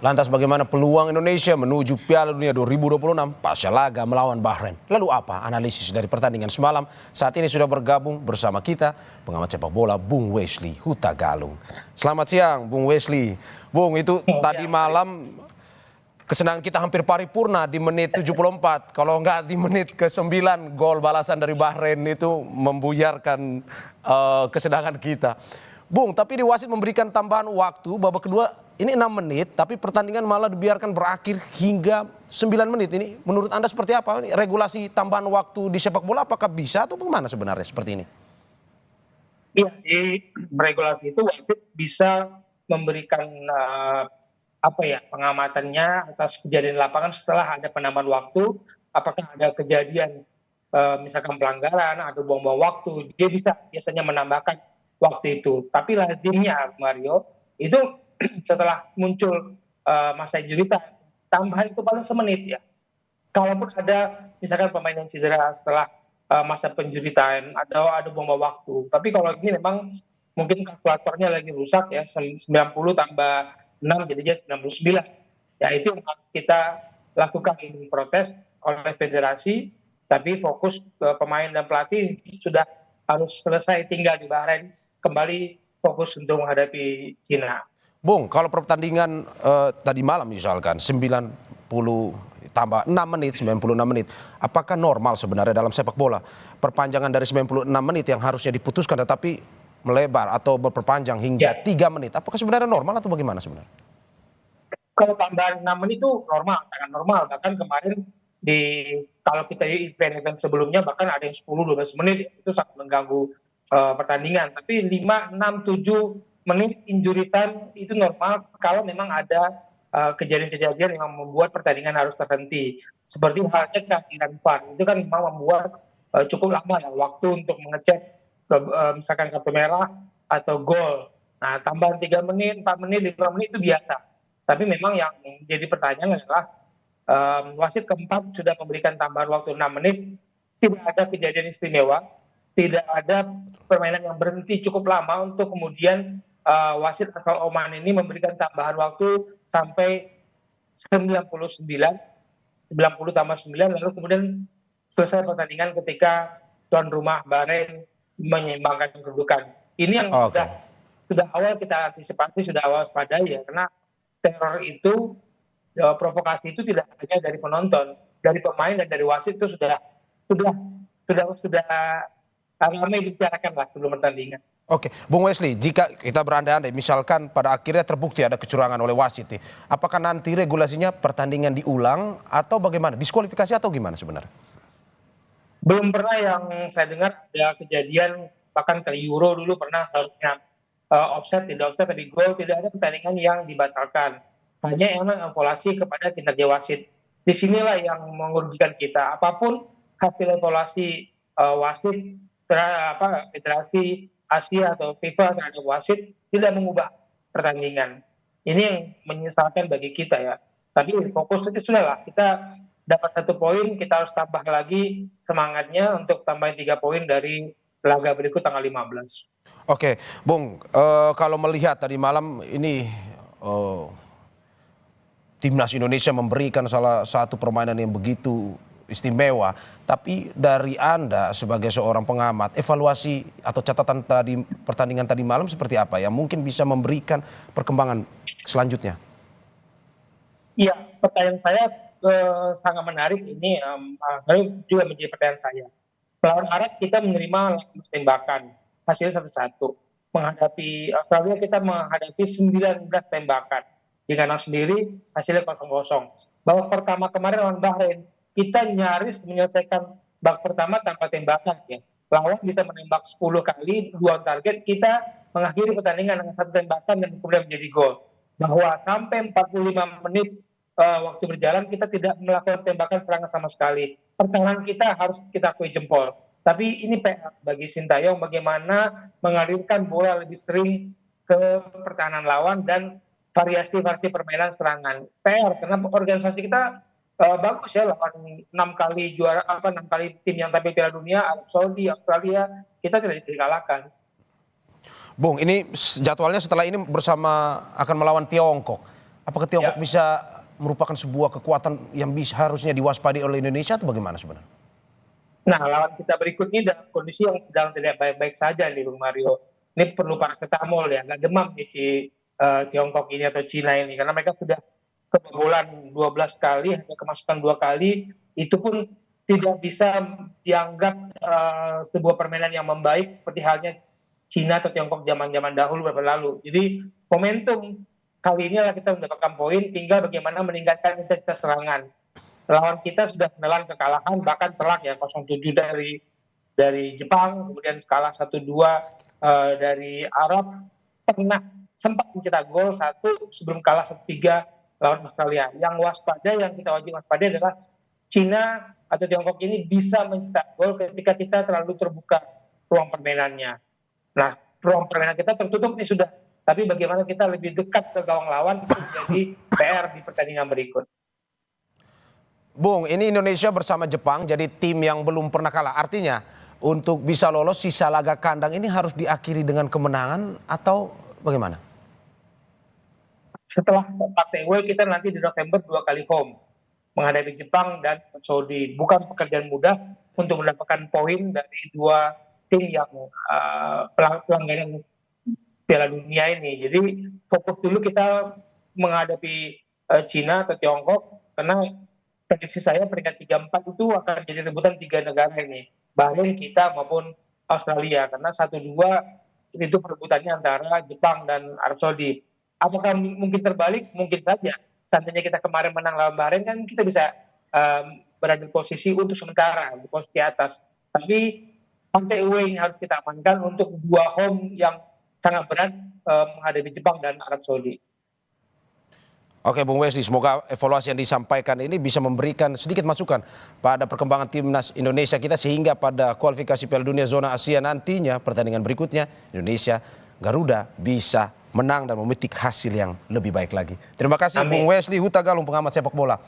Lantas bagaimana peluang Indonesia menuju Piala Dunia 2026 pasca laga melawan Bahrain? Lalu apa analisis dari pertandingan semalam? Saat ini sudah bergabung bersama kita pengamat sepak bola Bung Wesley Hutagalung. Selamat siang Bung Wesley. Bung, itu tadi malam kesenangan kita hampir paripurna di menit 74. Kalau nggak di menit ke-9 gol balasan dari Bahrain itu membuyarkan kesenangan kita. Bung, tapi di wasit memberikan tambahan waktu babak kedua ini 6 menit, tapi pertandingan malah dibiarkan berakhir hingga 9 menit. Ini menurut Anda seperti apa? Ini regulasi tambahan waktu di sepak bola apakah bisa atau bagaimana sebenarnya seperti ini? Iya, di regulasi itu wasit bisa memberikan pengamatannya atas kejadian lapangan setelah ada penambahan waktu. Apakah ada kejadian misalkan pelanggaran atau buang-buang waktu, dia bisa biasanya menambahkan waktu itu. Tapi lazimnya Mario itu setelah muncul masa injury time, tambahan itu paling semenit ya. Kalaupun ada misalkan pemain yang cedera setelah masa penjuri time atau ada buang-buang waktu. Tapi kalau ini memang mungkin kalkulatornya lagi rusak ya, 90 tambah 6 jadinya 99. Ya itu yang harus kita lakukan, ini protes oleh federasi, tapi fokus ke pemain dan pelatih sudah harus selesai, tinggal di Bahrain kembali fokus untuk menghadapi Cina. Bung, kalau pertandingan tadi malam misalkan 90 tambah 6 menit, 96 menit, apakah normal sebenarnya dalam sepak bola perpanjangan dari 96 menit yang harusnya diputuskan tetapi melebar atau berperpanjang hingga Ya, 3 menit? Apakah sebenarnya normal atau bagaimana sebenarnya? kalau tambahan 6 menit itu normal, sangat normal. Bahkan kemarin di kalau kita di event-event sebelumnya bahkan ada yang 10-12 menit itu sangat mengganggu pertandingan. Tapi 5, 6, 7 menit injury time itu normal kalau memang ada kejadian-kejadian yang membuat pertandingan harus terhenti. Seperti halnya kehadiran VAR itu kan memang membuat cukup lama ya waktu untuk mengecek misalkan kartu merah atau gol. Nah, tambahan 3 menit, 4 menit, 5 menit itu biasa. Tapi memang yang jadi pertanyaan adalah wasit keempat sudah memberikan tambahan waktu 6 menit, tidak ada kejadian istimewa, tidak ada permainan yang berhenti cukup lama untuk kemudian wasit asal Oman ini memberikan tambahan waktu sampai 99, 90 tambah 9, lalu kemudian selesai pertandingan ketika tuan rumah Bahrain menyeimbangkan kedudukan. Ini yang Oke. sudah awal kita antisipasi, sudah awal waspadai ya, karena teror itu, provokasi itu tidak hanya dari penonton, dari pemain dan dari wasit itu sudah sudah ramai dibicarakan lah sebelum pertandingan. Oke, Bung Wesley, jika kita berandai-andai, misalkan pada akhirnya terbukti ada kecurangan oleh wasit, nih, apakah nanti regulasinya pertandingan diulang atau bagaimana? Diskualifikasi atau gimana sebenarnya? Belum pernah yang saya dengar ada kejadian, bahkan ke Euro dulu pernah seharusnya offside, tidak offside, tapi gol, tidak ada pertandingan yang dibatalkan. Hanya emang evaluasi kepada kinerja wasit. Disinilah yang merugikan kita. Apapun hasil evaluasi wasit, federasi Asia atau FIFA terhadap wasit tidak mengubah pertandingan. Ini yang menyesalkan bagi kita ya. Tapi fokus itu sudahlah, kita dapat 1 poin, kita harus tambah lagi semangatnya untuk tambahin 3 poin dari laga berikut tanggal 15. Oke, Bung, kalau melihat tadi malam ini eh, timnas Indonesia memberikan salah satu permainan yang begitu istimewa, tapi dari Anda sebagai seorang pengamat, evaluasi atau catatan tadi pertandingan tadi malam seperti apa yang mungkin bisa memberikan perkembangan selanjutnya? Iya, pertanyaan saya sangat menarik ini, juga menjadi pertanyaan saya. Melawan Arab kita menerima 8 tembakan, hasilnya 1-1. Menghadapi Australia kita menghadapi 19 tembakan. Di kandang sendiri hasilnya 0-0. Babak pertama kemarin lawan Bahrain, kita nyaris menyelesaikan babak pertama tanpa tembakan ya. Lawan bisa menembak 10 kali, 2 target, kita mengakhiri pertandingan dengan 1 tembakan dan kemudian menjadi gol. Bahwa sampai 45 menit waktu berjalan kita tidak melakukan tembakan serangan sama sekali. Pertahanan kita harus kita akui jempol. Tapi ini PR bagi Sintayong bagaimana mengalirkan bola lebih sering ke pertahanan lawan dan variasi-variasi permainan serangan. PR karena organisasi kita bagus ya, 6 kali juara, 6 kali tim yang tampil Piala Dunia, Arab Saudi, Australia, kita tidak bisa dikalahkan. Bung, ini jadwalnya setelah ini bersama akan melawan Tiongkok. Apakah Tiongkok Ya. bisa merupakan sebuah kekuatan yang harusnya diwaspadai oleh Indonesia atau bagaimana sebenarnya? Nah, lawan kita berikutnya dalam kondisi yang sedang tidak baik-baik saja nih, Bung Mario. Ini perlu paracetamol ya, nggak demam nih si Tiongkok ini atau Cina ini, karena mereka sudah kebobolan 12 kali, hanya kemasukan 2 kali, itu pun tidak bisa dianggap sebuah permainan yang membaik seperti halnya Cina atau Tiongkok zaman-zaman dahulu beberapa lalu. Jadi momentum kali ini adalah kita mendapatkan poin, tinggal bagaimana meningkatkan intensitas serangan. Lawan kita sudah menelan kekalahan, bahkan telak ya 0-7 dari Jepang, kemudian kalah 1-2 dari Arab, pernah sempat mencetak gol satu sebelum kalah 1-3 lawan Australia. Yang waspada, yang kita wajib waspada adalah Cina atau Tiongkok ini bisa mencetak gol ketika kita terlalu terbuka ruang permainannya. Nah, ruang permainan kita tertutup nih sudah, tapi bagaimana kita lebih dekat ke gawang lawan itu menjadi PR di pertandingan berikut. Bung, ini Indonesia bersama Jepang jadi tim yang belum pernah kalah. Artinya untuk bisa lolos sisa laga kandang ini harus diakhiri dengan kemenangan atau bagaimana? Setelah partai away kita nanti di November 2 kali home menghadapi Jepang dan Saudi. Bukan pekerjaan mudah untuk mendapatkan poin dari dua tim yang pelanggaran Piala Dunia ini. Jadi fokus dulu kita menghadapi Cina atau Tiongkok, karena prediksi saya peringkat 3-4 itu akan jadi rebutan 3 negara ini, Bahrain, kita maupun Australia, karena 1-2 itu perebutannya antara Jepang dan Arab Saudi. Apakah mungkin terbalik? Mungkin saja. Seandainya kita kemarin menang lawan Bahrain kan kita bisa berada di posisi untuk sementara di posisi atas. Tapi partai away ini harus kita amankan untuk dua home yang sangat berat menghadapi Jepang dan Arab Saudi. Oke Bung Wesley, semoga evaluasi yang disampaikan ini bisa memberikan sedikit masukan pada perkembangan timnas Indonesia kita sehingga pada kualifikasi Piala Dunia zona Asia nantinya pertandingan berikutnya Indonesia Garuda bisa menang dan memetik hasil yang lebih baik lagi. Terima kasih Amin. Bung Wesley Huta Galung, pengamat sepak bola